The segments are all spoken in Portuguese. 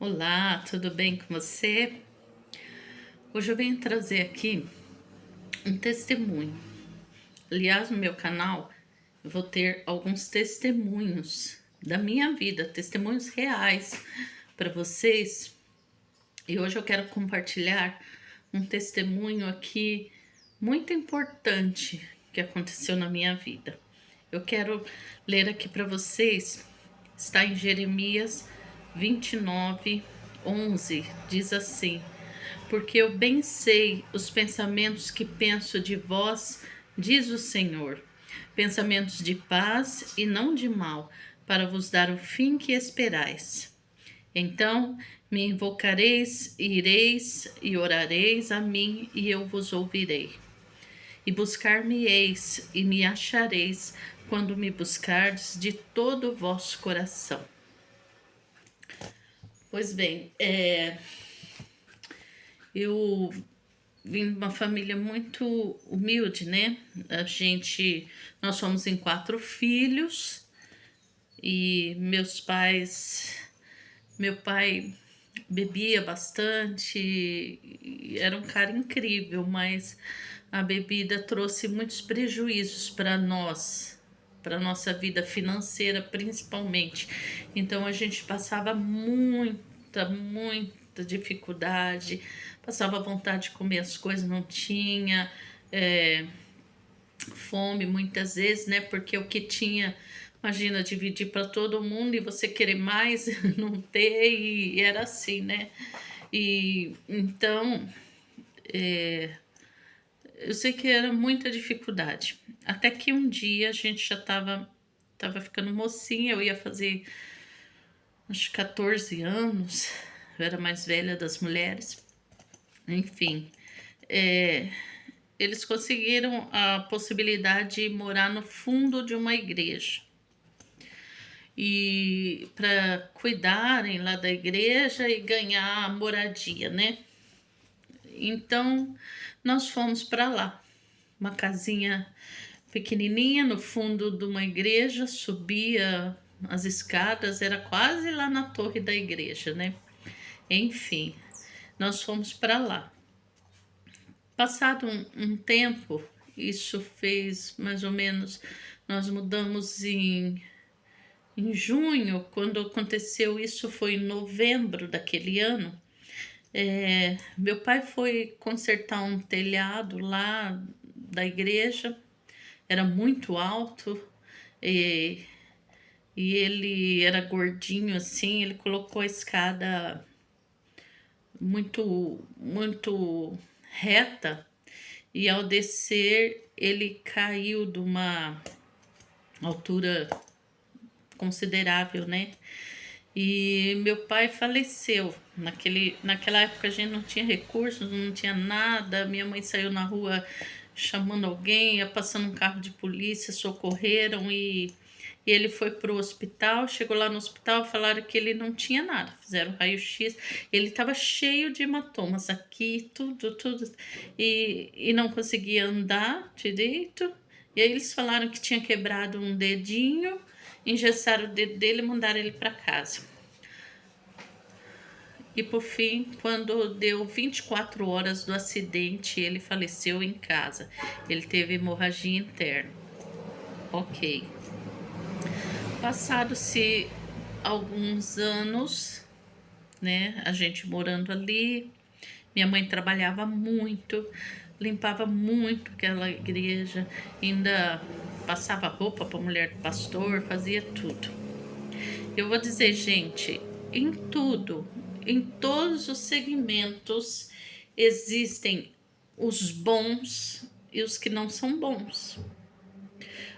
Olá, tudo bem com você? Hoje eu venho trazer aqui um testemunho. Aliás, no meu canal eu vou ter alguns testemunhos da minha vida, testemunhos reais para vocês. E hoje eu quero compartilhar um testemunho aqui muito importante que aconteceu na minha vida. Eu quero ler aqui para vocês, está em Jeremias 29:11, diz assim: Porque eu bem sei os pensamentos que penso de vós, diz o Senhor, pensamentos de paz e não de mal, para vos dar o fim que esperais. Então me invocareis, e ireis e orareis a mim, e eu vos ouvirei. E buscar-me-eis e me achareis, quando me buscardes de todo o vosso coração. Pois bem, eu vim de uma família muito humilde, né? Nós somos em 4 filhos e meu pai bebia bastante, era um cara incrível, mas a bebida trouxe muitos prejuízos para nossa vida financeira principalmente. Então a gente passava muita dificuldade, passava vontade de comer as coisas, não tinha fome muitas vezes, né? Porque o que tinha, imagina, dividir para todo mundo e você querer mais, não ter, e era assim, né? E então eu sei que era muita dificuldade. Até que um dia a gente já tava ficando mocinha, eu ia fazer acho 14 anos, eu era mais velha das mulheres. Enfim, eles conseguiram a possibilidade de morar no fundo de uma igreja. E para cuidarem lá da igreja e ganhar moradia, né? Então nós fomos para lá, uma casinha pequenininha no fundo de uma igreja, subia as escadas, era quase lá na torre da igreja, né? Enfim, nós fomos para lá. Passado um tempo, isso fez mais ou menos, nós mudamos em junho, quando aconteceu isso foi em novembro daquele ano. Meu pai foi consertar um telhado lá da igreja, era muito alto e, e ele era gordinho assim, ele colocou a escada muito reta e ao descer ele caiu de uma altura considerável, né? E meu pai faleceu. Naquela época a gente não tinha recursos, não tinha nada. Minha mãe saiu na rua chamando alguém, ia passando um carro de polícia, socorreram e ele foi pro hospital. Chegou lá no hospital, falaram que ele não tinha nada. Fizeram raio-x, ele estava cheio de hematomas aqui, tudo. E não conseguia andar direito. E aí eles falaram que tinha quebrado um dedinho, engessaram o dedo dele e mandaram ele para casa. E por fim, quando deu 24 horas do acidente, ele faleceu em casa. Ele teve hemorragia interna. Ok. Passados-se alguns anos, né? A gente morando ali, minha mãe trabalhava muito, limpava muito aquela igreja, ainda passava roupa para a mulher do pastor, fazia tudo. Eu vou dizer, gente, em tudo, em todos os segmentos, existem os bons e os que não são bons.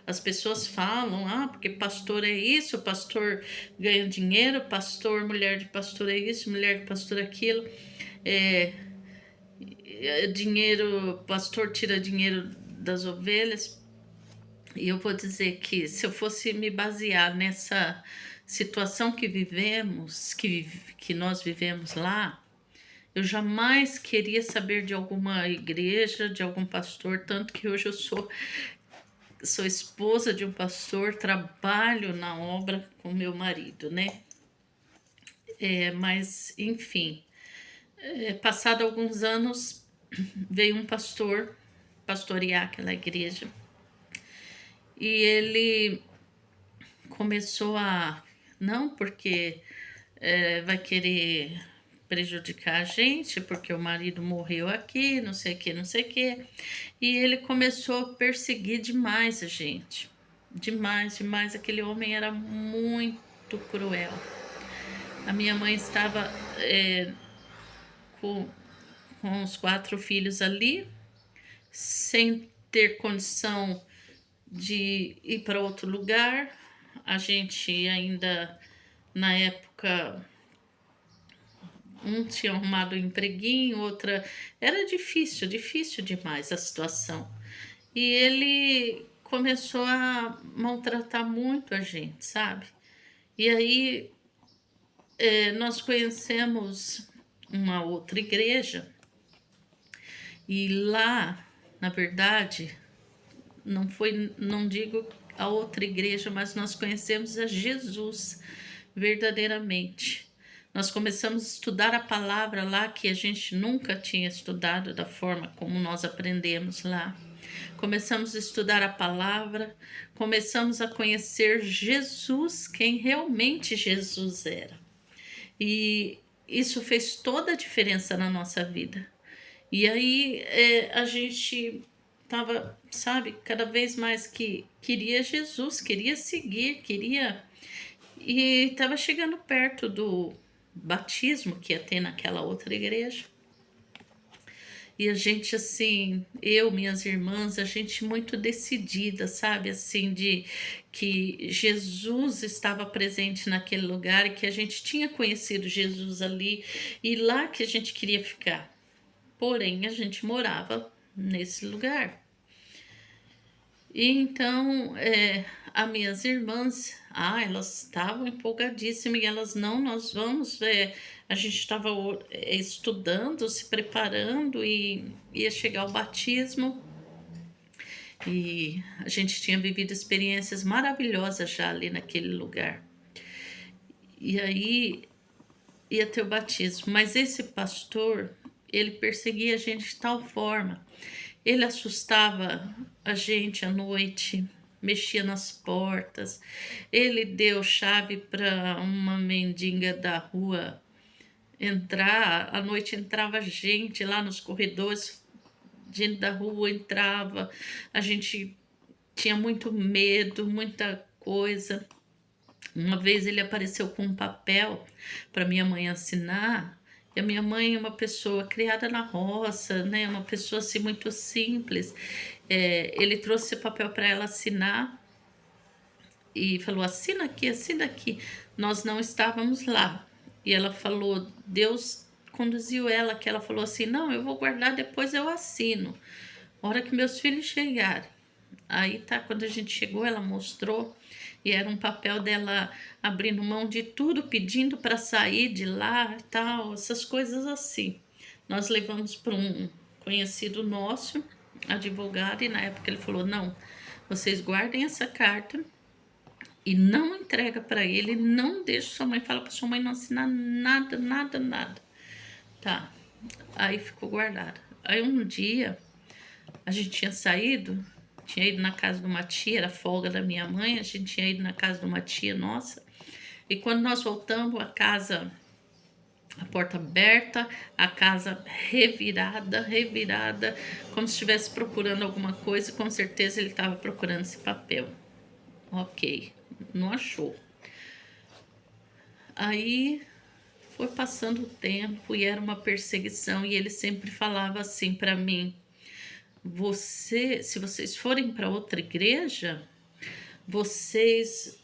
As pessoas falam, porque pastor é isso, pastor ganha dinheiro, pastor, mulher de pastor é isso, mulher de pastor é aquilo. Dinheiro, pastor tira dinheiro das ovelhas. E eu vou dizer que se eu fosse me basear nessa situação que vivemos, que nós vivemos lá, eu jamais queria saber de alguma igreja, de algum pastor, tanto que hoje eu sou esposa de um pastor, trabalho na obra com meu marido, né? Mas, enfim, passado alguns anos, veio um pastor pastorear aquela igreja e ele começou a, não porque vai querer prejudicar a gente, porque o marido morreu aqui, não sei o que, não sei o que. E ele começou a perseguir demais a gente. Demais, demais. Aquele homem era muito cruel. A minha mãe estava com, com os 4 filhos ali, sem ter condição de ir para outro lugar. A gente ainda, na época, um tinha arrumado um empreguinho, outra. Era difícil, difícil demais a situação. E ele começou a maltratar muito a gente, sabe? E aí nós conhecemos uma outra igreja, e lá, na verdade, não foi, não digo a outra igreja, mas nós conhecemos a Jesus verdadeiramente. Nós começamos a estudar a palavra lá, que a gente nunca tinha estudado da forma como nós aprendemos lá. Começamos a estudar a palavra, começamos a conhecer Jesus, quem realmente Jesus era. E isso fez toda a diferença na nossa vida. E aí a gente estava, sabe, cada vez mais que queria Jesus, queria seguir, queria. E estava chegando perto do batismo que ia ter naquela outra igreja. E a gente, assim, eu, minhas irmãs, a gente muito decidida, sabe, assim, de que Jesus estava presente naquele lugar e que a gente tinha conhecido Jesus ali e lá que a gente queria ficar. Porém, a gente morava nesse lugar. E então, as minhas irmãs, elas estavam empolgadíssimas e elas, não, nós vamos, a gente estava estudando, se preparando e ia chegar o batismo. E a gente tinha vivido experiências maravilhosas já ali naquele lugar. E aí ia ter o batismo, mas esse pastor, ele perseguia a gente de tal forma. Ele assustava a gente à noite, mexia nas portas. Ele deu chave para uma mendiga da rua entrar. À noite entrava gente lá nos corredores, gente da rua entrava. A gente tinha muito medo, muita coisa. Uma vez ele apareceu com um papel para minha mãe assinar. E a minha mãe é uma pessoa criada na roça, né? Uma pessoa assim muito simples. Ele trouxe esse papel para ela assinar e falou: assina aqui, assina aqui. Nós não estávamos lá. E ela falou: Deus conduziu ela, que ela falou assim: não, eu vou guardar, depois eu assino. A hora que meus filhos chegarem. Aí tá, quando a gente chegou, ela mostrou e era um papel dela abrindo mão de tudo, pedindo para sair de lá e tal, essas coisas assim. Nós levamos para um conhecido nosso, advogado, e na época ele falou: não, vocês guardem essa carta e não entrega para ele, não deixa sua mãe, fala para sua mãe não assinar nada, nada, nada. Tá, aí ficou guardado. Aí um dia a gente tinha ido na casa de uma tia, era folga da minha mãe, a gente tinha ido na casa de uma tia nossa, e quando nós voltamos, a porta aberta, a casa revirada, como se estivesse procurando alguma coisa, com certeza ele estava procurando esse papel. Ok, não achou. Aí foi passando o tempo e era uma perseguição, e ele sempre falava assim para mim: se vocês forem para outra igreja, vocês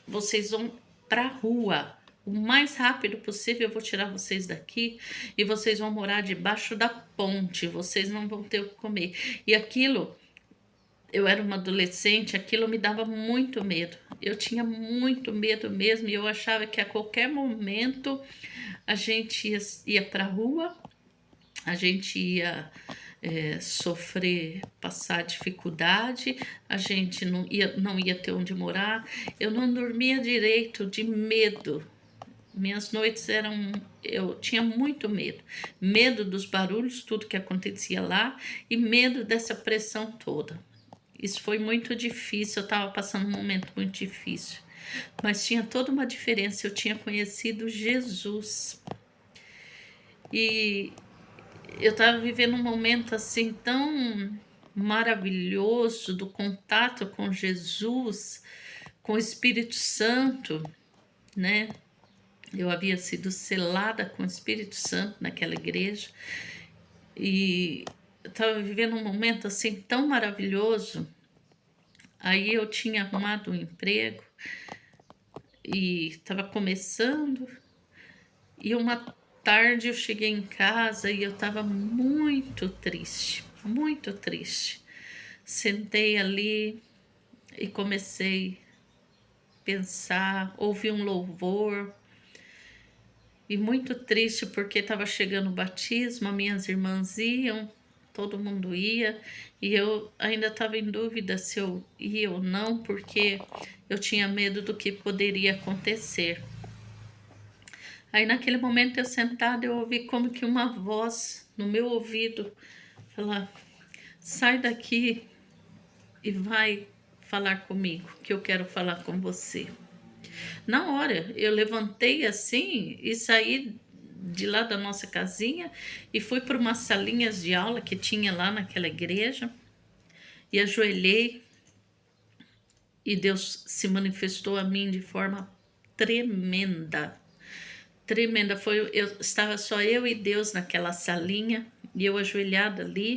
vão para a rua. O mais rápido possível eu vou tirar vocês daqui e vocês vão morar debaixo da ponte. Vocês não vão ter o que comer. E aquilo, eu era uma adolescente, aquilo me dava muito medo. Eu tinha muito medo mesmo e eu achava que a qualquer momento a gente ia para a rua, a gente ia sofrer, passar dificuldade, a gente não ia ter onde morar. Eu não dormia direito de medo Minhas noites eram... Eu tinha muito medo. Medo dos barulhos, tudo que acontecia lá, e medo dessa pressão toda. Isso foi muito difícil, eu estava passando um momento muito difícil. Mas tinha toda uma diferença, eu tinha conhecido Jesus. E eu estava vivendo um momento assim tão maravilhoso do contato com Jesus, com o Espírito Santo, né? Eu havia sido selada com o Espírito Santo naquela igreja e eu estava vivendo um momento assim tão maravilhoso. Aí eu tinha arrumado um emprego e estava começando, e uma tarde eu cheguei em casa e eu estava muito triste, muito triste. Sentei ali e comecei a pensar, ouvi um louvor, e muito triste porque estava chegando o batismo, minhas irmãs iam, todo mundo ia, e eu ainda estava em dúvida se eu ia ou não, porque eu tinha medo do que poderia acontecer. Aí naquele momento eu sentada, eu ouvi como que uma voz no meu ouvido falar: sai daqui e vai falar comigo, que eu quero falar com você. Na hora, eu levantei assim e saí de lá da nossa casinha e fui para umas salinhas de aula que tinha lá naquela igreja e ajoelhei, e Deus se manifestou a mim de forma tremenda. Tremenda. Estava só eu e Deus naquela salinha e eu ajoelhada ali.